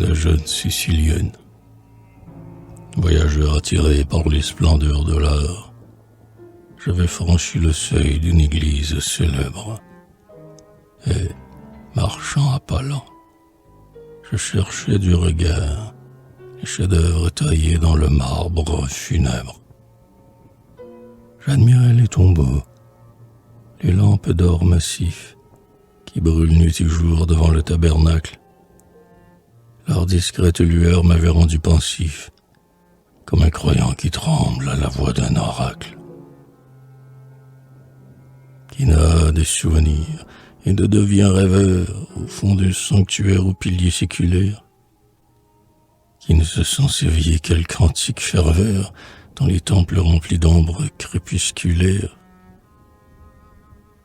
la jeune Sicilienne. Voyageur attiré par les splendeurs de l'art, j'avais franchi le seuil d'une église célèbre et, marchant à pas lents, je cherchais du regard les chefs-d'œuvre taillés dans le marbre funèbre. J'admirais les tombeaux, les lampes d'or massif qui brûlent nuit et jour devant le tabernacle. Leur discrète lueur m'avait rendu pensif, comme un croyant qui tremble à la voix d'un oracle. Qui n'a des souvenirs et ne devient rêveur au fond d'un sanctuaire aux piliers séculaires, qui ne se sent s'éveiller quelque antique ferveur dans les temples remplis d'ombres crépusculaires.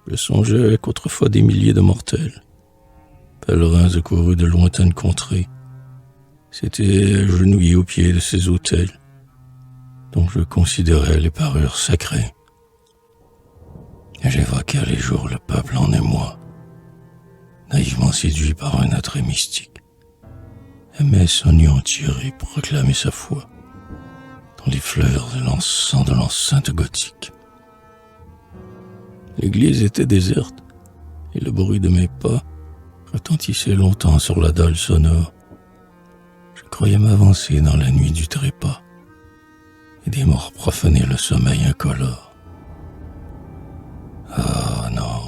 Je songeais qu'autrefois des milliers de mortels, pèlerins accourus de lointaines contrées, s'étaient agenouillés aux pieds de ces autels, dont je considérais les parures sacrées. Et j'évoquais les jours le peuple en émoi, naïvement séduit par un attrait mystique, aimait s'anéantir et proclamer sa foi dans les fleurs et l'encens de l'enceinte gothique. L'église était déserte et le bruit de mes pas retentissait longtemps sur la dalle sonore. Je croyais m'avancer dans la nuit du trépas et des morts profanaient le sommeil incolore. Ah non,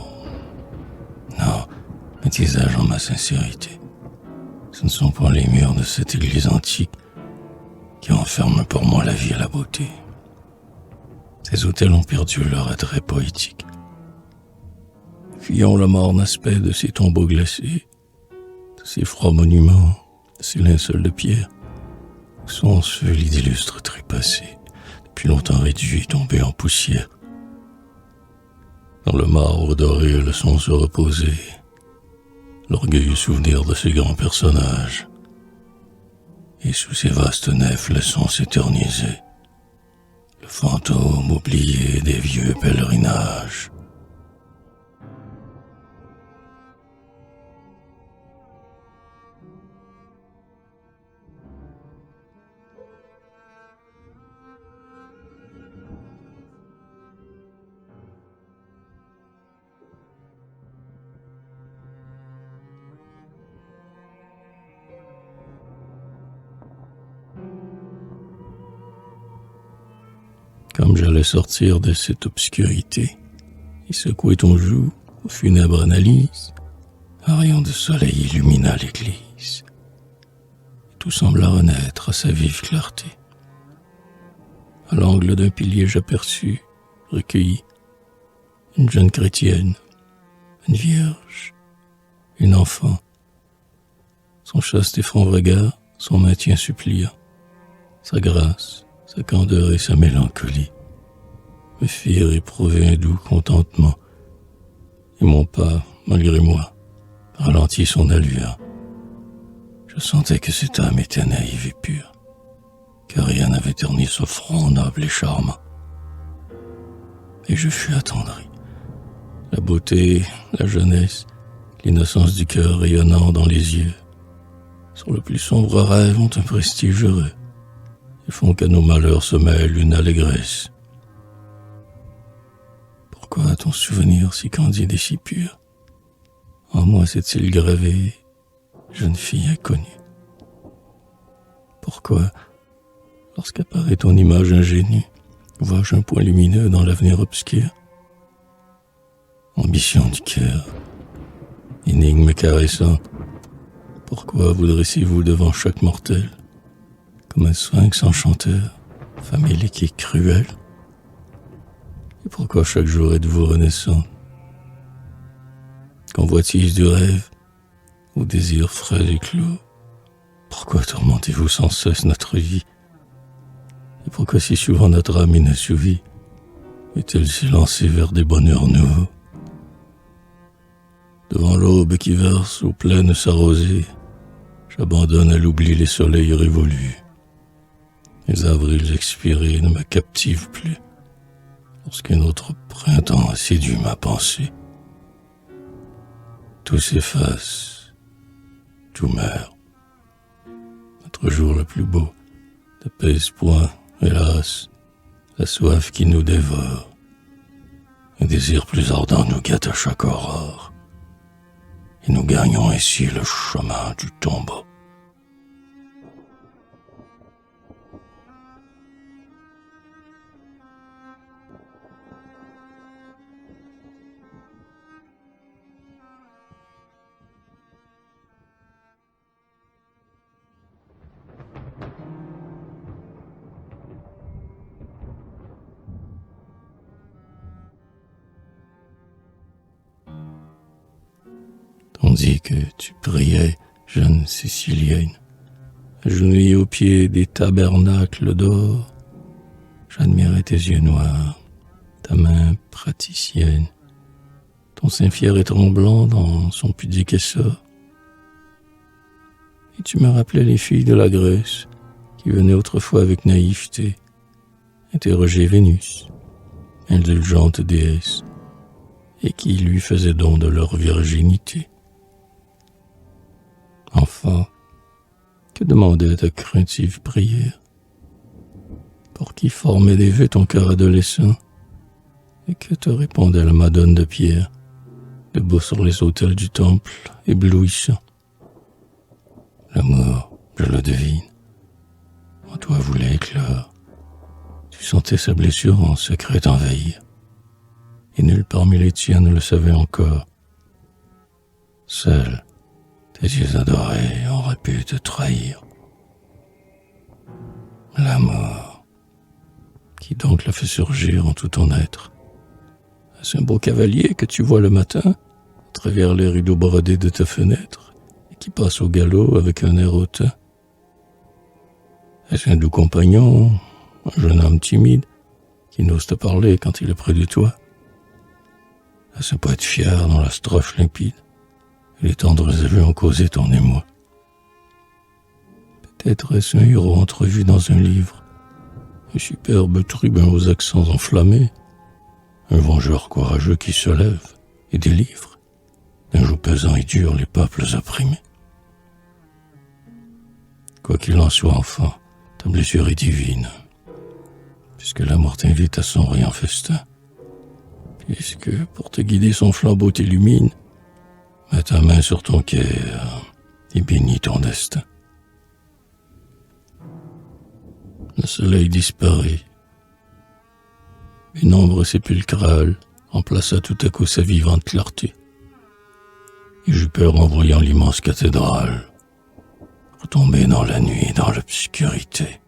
métisage en ma sincérité. Ce ne sont pas les murs de cette église antique qui enferment pour moi la vie et la beauté. Ces autels ont perdu leur attrait poétique. Fuyons le morne aspect de ces tombeaux glacés, de ces froids monuments, de ces linceuls de pierre, où sont ensevelis d'illustres trépassés, depuis longtemps réduits et tombés en poussière. Dans le marbre doré, le son se reposait, l'orgueilleux souvenir de ces grands personnages, et sous ces vastes nefs, le son s'éternisait, le fantôme oublié des vieux pèlerinages. Comme j'allais sortir de cette obscurité et secouer ton joug aux funèbres analyses, un rayon de soleil illumina l'église. Tout sembla renaître à sa vive clarté. À l'angle d'un pilier, j'aperçus, recueilli, une jeune chrétienne, une vierge, une enfant. Son chaste et franc regard, son maintien suppliant, sa grâce, sa candeur et sa mélancolie me firent éprouver un doux contentement, et mon pas, malgré moi, ralentit son allure. Je sentais que cette âme était naïve et pure, que rien n'avait terni ce front noble et charmant. Et je fus attendri. La beauté, la jeunesse, l'innocence du cœur rayonnant dans les yeux, sur le plus sombre rêve ont un prestige heureux, et font qu'à nos malheurs se mêle une allégresse. Pourquoi ton souvenir si candide et si pur en moi s'est-il gravé, jeune fille inconnue? Pourquoi, lorsqu'apparaît ton image ingénue, vois-je un point lumineux dans l'avenir obscur? Ambition du cœur, énigme caressante, pourquoi vous dressez-vous devant chaque mortel, comme un sphinx enchanteur, famélique et cruel? Et pourquoi chaque jour êtes-vous renaissant? Convoitise du rêve, au désir frêle et clos, pourquoi tourmentez-vous sans cesse notre vie? Et pourquoi si souvent notre âme inassouvie est-elle s'élancée vers des bonheurs nouveaux? Devant l'aube qui verse aux plaines sa rosée, j'abandonne à l'oubli les soleils révolus. Les avrils expirés ne me captivent plus, lorsqu'un autre printemps a séduit ma pensée. Tout s'efface, tout meurt, notre jour le plus beau, ne pèse point, hélas, la soif qui nous dévore. Un désir plus ardent nous guette à chaque aurore, et nous gagnons ainsi le chemin du tombeau. Tandis que tu priais, jeune Sicilienne, agenouillée au pied des tabernacles d'or, j'admirais tes yeux noirs, ta main praticienne, ton sein fier et tremblant dans son pudique essor. Et tu me rappelais les filles de la Grèce, qui venaient autrefois avec naïveté interroger Vénus, indulgente déesse, et qui lui faisaient don de leur virginité. Enfin, que demandait ta craintive prière? Pour qui formait des vœux ton cœur adolescent? Et que te répondait la Madone de pierre, debout sur les autels du temple, éblouissant? L'amour, je le devine, en toi voulait éclore. Tu sentais sa blessure en secret envahir, et nul parmi les tiens ne le savait encore. Seul, tes yeux adorés auraient pu te trahir. L'amour, qui donc l'a fait surgir en tout ton être? Est-ce un beau cavalier que tu vois le matin, à travers les rideaux brodés de ta fenêtre, et qui passe au galop avec un air hautain? Est-ce un doux compagnon, un jeune homme timide, qui n'ose te parler quand il est près de toi? Est-ce un poète fier dans la strophe limpide, et les tendres élus ont causé ton émoi? Peut-être est-ce un héros entrevu dans un livre, un superbe tribun aux accents enflammés, un vengeur courageux qui se lève et délivre d'un joug pesant et dur les peuples opprimés. Quoi qu'il en soit, enfant, ta blessure est divine, puisque l'amour t'invite à sombrer en festin, puisque pour te guider son flambeau t'illumine. Mets ta main sur ton cœur et bénis ton destin. Le soleil disparaît. Une ombre sépulcrale remplaça tout à coup sa vivante clarté. Et j'eus peur en voyant l'immense cathédrale retomber dans la nuit et dans l'obscurité.